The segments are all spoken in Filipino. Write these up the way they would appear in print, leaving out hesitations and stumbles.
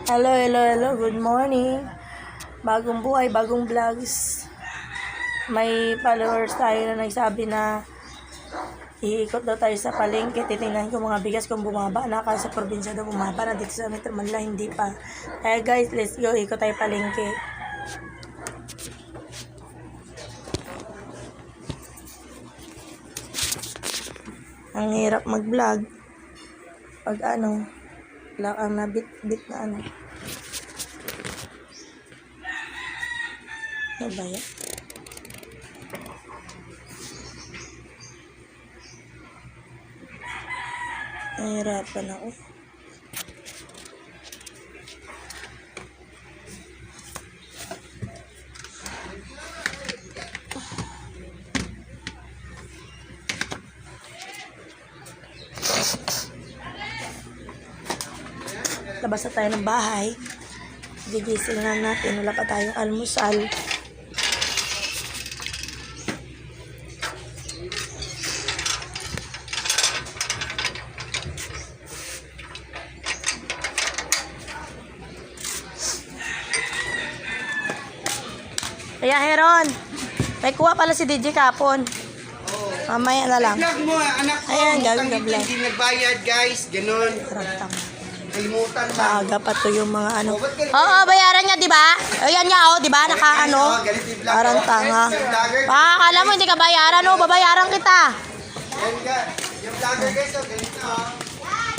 Hello, hello, hello. Good morning. Bagong buhay, bagong vlogs. May followers tayo na nagsabi na iikot daw tayo sa palengke. Titingnan ko mga bigas kung bumaba na. Kasi sa probinsya daw bumaba na. Dito sa Metro Manila, hindi pa. Kaya guys, let's go. Ikot tayo palengke. Ang hirap mag-vlog. Pag lang ang nabit-bit na Ano ba yan? Nahihirapan ako. Labas na tayo ng bahay. Gigising na natin. Wala pa tayong almusal. Kaya Heron, may kuha pala si DJ kapon. Mamaya na lang. Vlog mo, anak ko. Ayan, gawin ka vlog. Hindi nagbayad, guys. Ganun. Kalimutan ba? Maaga pa to yung mga Oo, bayaran niya, di ba? Ayan nga, di ba? Parang tanga. Akala mo hindi ka bayaran, babayaran kita. Yung vlogger, guys, ganito.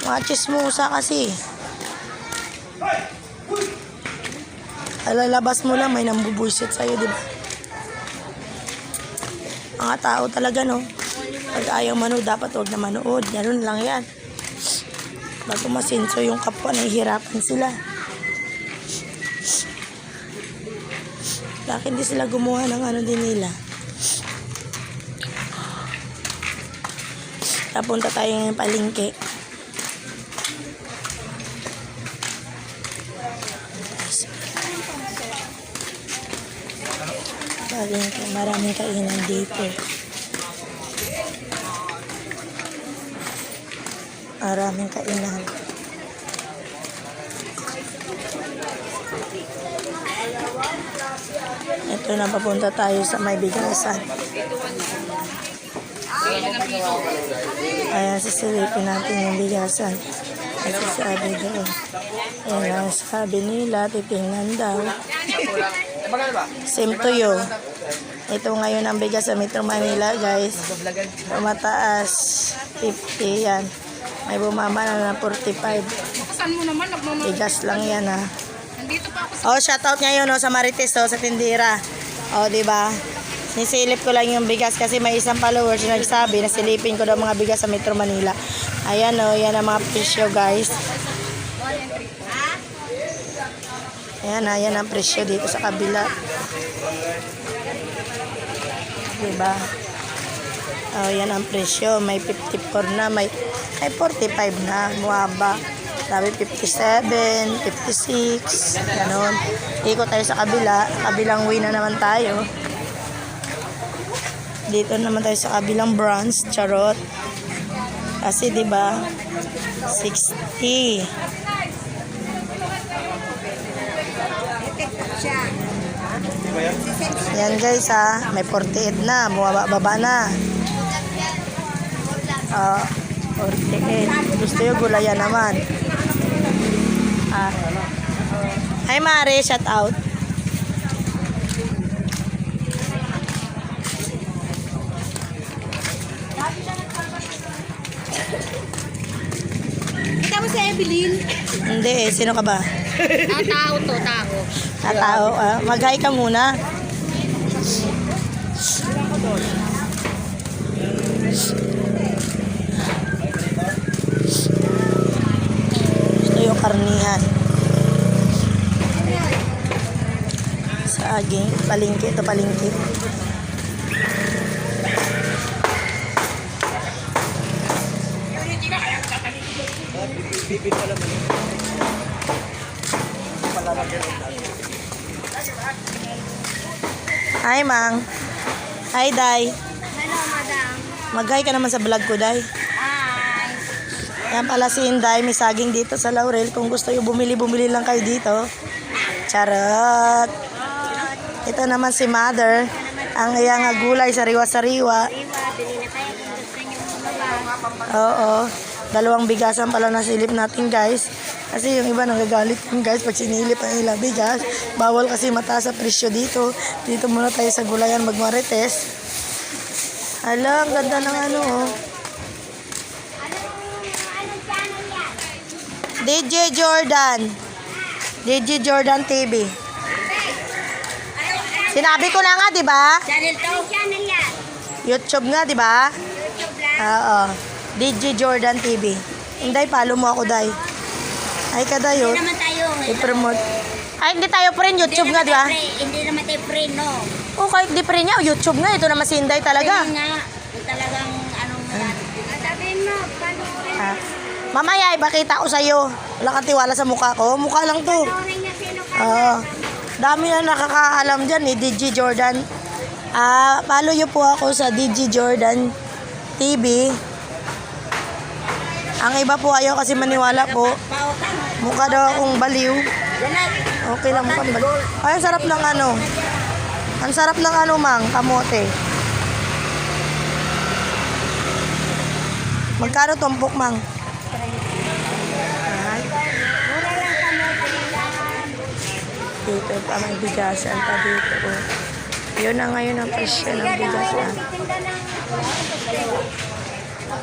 Mga chismosa kasi. Alalabas mo lang, may nambubuisit sa'yo, di ba? Mga tao talaga, no? Pag ayaw manood, dapat huwag na manood. Ganun lang yan. Bago masinso yung kapwa, nahihirapan sila. Bakit hindi sila gumawa ng din nila? Napunta tayo ng palengke. Palengke, maraming kainan dito. Maraming kainan. Ito na, papunta tayo sa may bigasan. Ayan, sisilipin natin yung bigasan. Kasi sabi doon. Ayan ang sabi nila, titingnan daw. Same to you. Ito ngayon ang bigas sa Metro Manila, guys. Mataas, 50 yan. May bumaba na ng 45. Bigas lang yan, ha. Shoutout ngayon, sa Marites, sa tindira. Diba? Nisilip ko lang yung bigas kasi may isang followers na nagsabi na silipin ko daw mga bigas sa Metro Manila. Ayan, yan ang mga presyo, guys. Ayan, yan ang presyo dito sa kabila. Diba? Yan ang presyo. May 54 na, may 45 na. Muwaba. Sabi 57, 56. Ganon. Ikot tayo sa kabila. Kabilang way na naman tayo. Dito naman tayo sa kabilang branch. Charot. Kasi diba, 60. Yan guys, may 48 na. Baba na. 48. Gusto yung gulayan naman. Hi Mare, shout out. Kita mo si Evelyn? Hindi sino ka ba? Tao to, tao. Tao. Mag-hi ka muna. Gusto yung karnihan. Saging, palengke. Ito palengke. Hi, Mang. Hi, Day. Hello, madam. Mag-hi ka naman sa vlog ko, Day. Hi. Yan pala si Inday, may saging dito sa Laurel. Kung gusto nyo bumili lang kayo dito. Charot! Ito naman si Mother. Ang iyang gulay, sariwa-sariwa. Oo. 2 bigasan pala nasilip natin, guys. Kasi yung iba nagagalit yun, guys, pag sinilip ang ilang bigas. Bawal kasi mataas sa presyo dito. Dito muna tayo sa gulayan magmarites. Hala, ang ganda ng ano, oh. DJ Jordan. DJ Jordan TV. Sinabi ko na nga, di ba? Channel to? Channel yan. YouTube nga, di ba? Oo. DJ Jordan TV. Inday, follow mo ako, Day. Ay, ka, Day, oh. Hindi naman tayo. I-promote. Ay, hindi tayo friend. YouTube nga, di ba? Hindi naman tayo friend, no? O, kahit di friend niya, YouTube nga. Ito naman si Inday talaga. Hindi nga. Yung talagang anong sabihin mo, panoorin Ah. Mamaya, ipakita ko sa'yo. Wala kang tiwala sa mukha ko. Mukha lang to. niya sino ka. Oo. Dami na nakakaalam dyan eh, DJ Jordan. Follow nyo po ako sa DJ Jordan TV. Ang iba po ayaw kasi maniwala po. Mukha daw akong baliw. Okay lang mukhang baliw. Ay, ang sarap ng ano. Ang sarap ng ano, mang, kamote. Magkano tumpok, mang? Dito pa may bigasan pa dito. Oh. Yun na ngayon ang presyo ng bigasan.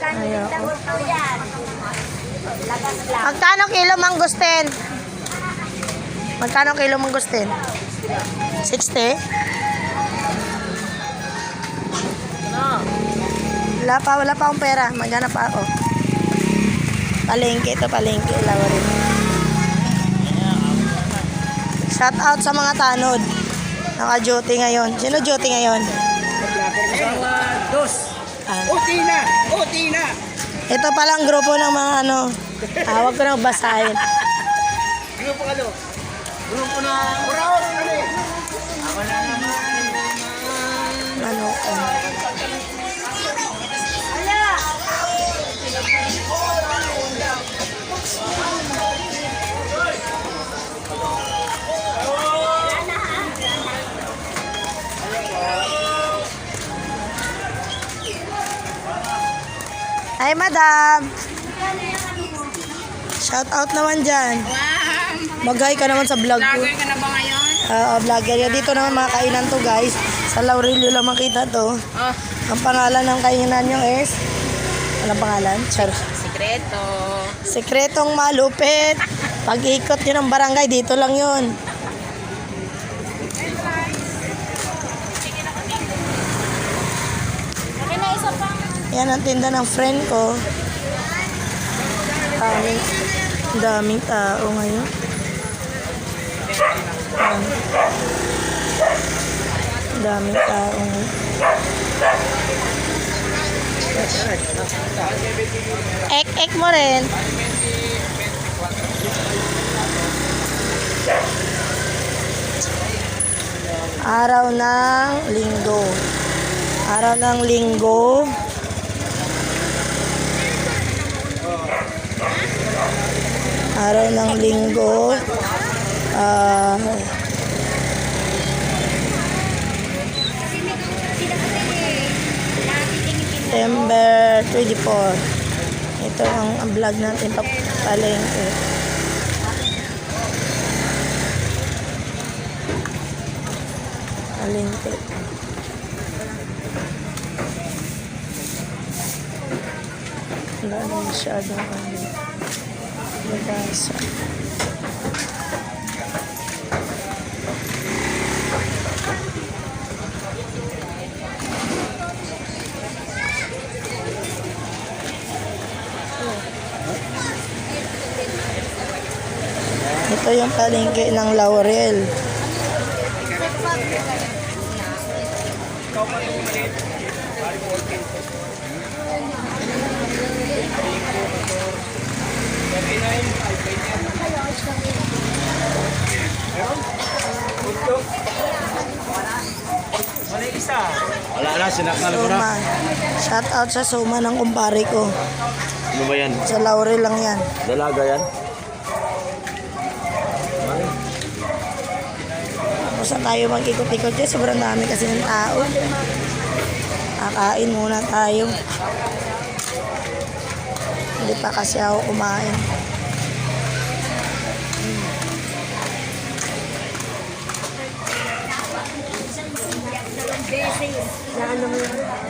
Ayaw ko. Magkano kilo mangustin? Magkano kilo mangustin? 60? Wala pa akong pera. Maghanap pa ako. Palengke ito, palengke. Lawarin. Shout out sa mga tanod. Naka-duty ngayon. Sino duty ngayon? Otina! Otina! Ito palang grupo ng mga ano. Huwag ko nang basahin. Grupo ano? Grupo na... Uraw! Ako na naman. Ano ko. Hi, madam. Shout out naman dyan. Mag-hi ka naman sa vlog ko. Vlogger ka na ba ngayon? Vlogger yan. Dito naman mga kainan to, guys. Sa Laurelio lang makita to. Oh, Ang pangalan ng kainan nyo is... Anong pangalan? Char. sikreto. Sekretong malupit. Pag-ikot nyo ng barangay, dito lang yun. Okay na isa pa. Yan ang tinda ng friend ko. Daming tao ngayon. Daming tao ngayon. Ek mo rin. Araw ng linggo. Araw ng linggo. Araw ng linggo. September 24. Ito ang vlog natin palengke. Palengke. Wala na masyadong labasa. Ito yung palengke ng Laurel. Wala na, sinakal ko na. Suma. Shout out sa Suma ng kumpare ko. Ano ba yan? Sa Laurel lang yan. Dalaga yan? Tapos na tayo mag-ikot-ikot dyan. Sobrang dami kasi ng tao. Kakain muna tayo. Hindi pa kasi ako kumain. Na ano mo yun?